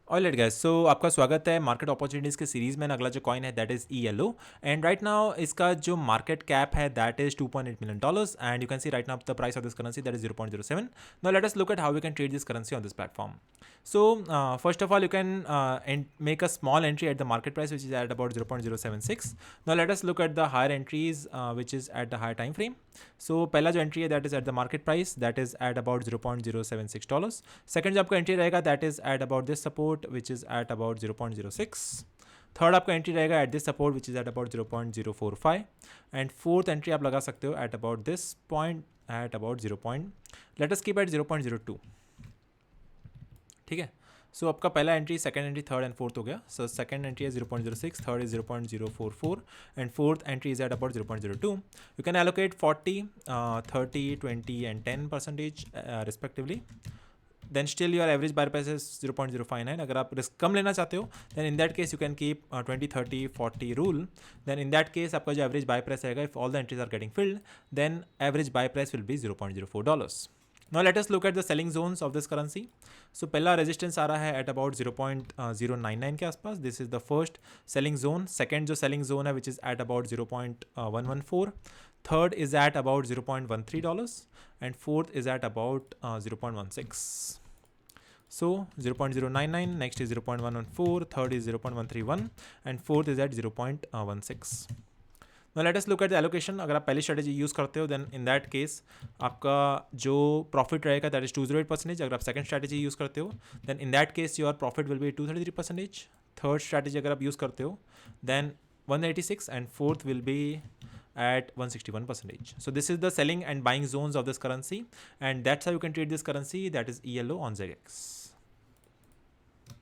Alright guys, सो आपका स्वागत है मार्केट अपॉर्चुनिटीज़ के सीरीज़ में। अगला जो कॉइन है that is ELO and right now इसका जो मार्केट कैप है that is $2.8 million and you can see right now the price of this currency that is 0.07. Now let us look at how we can trade this currency on this platform. So first of all, you can make a small entry at the market price, which is at about 0.076. Now let us look at the higher entries, which is at the higher time frame. So पहला जो entry है that is at the market price, that is at about $0.076. Second जो आपका entry रहेगा that is at about this support, which is at about 0.06. Third आपका entry रहेगा at this support which is at about 0.045 and fourth entry आप लगा सकते हो at about this point at about 0. Let us keep at 0.02. ठीक है. सो आपका पहला entry, second entry, third and fourth हो गया. सो सेकंड एंट्री है 0.06, third is 0.044 and fourth entry is at about 0.02. You can allocate 40, 30, 20 and 10% respectively. Then still your average buyer price is 0.059. अगर आप risk कम लेना चाहते हो then in that case you can keep 20, 30, 40 rule. Then in that case आपका जो average buy price रहेगा, if all the entries are getting filled, then average buy price will be $0.04. Now let us look at the selling zones of this currency. So पहला resistance आ रहा है at about 0.099 के आसपास. This is the first selling zone. Second जो selling zone है which is at about 0.114. Third is at about $0.13 and fourth is at about 0.16. So 0.099, next is 0.114, third is 0.131 and fourth is at 0.16. Now let us look at the allocation. अगर आप पहली strategy use करते हो then in that case आपका जो profit रहेगा that is 208%. अगर आप सेकंड स्ट्रेटेजी यूज़ करते हो then in that case your profit will be 233%. Third strategy अगर आप यूज़ करते हो then 186 and fourth will be at 161%. So this is the selling and buying zones of this currency and that's how you can trade this currency, that is ELO on ZX.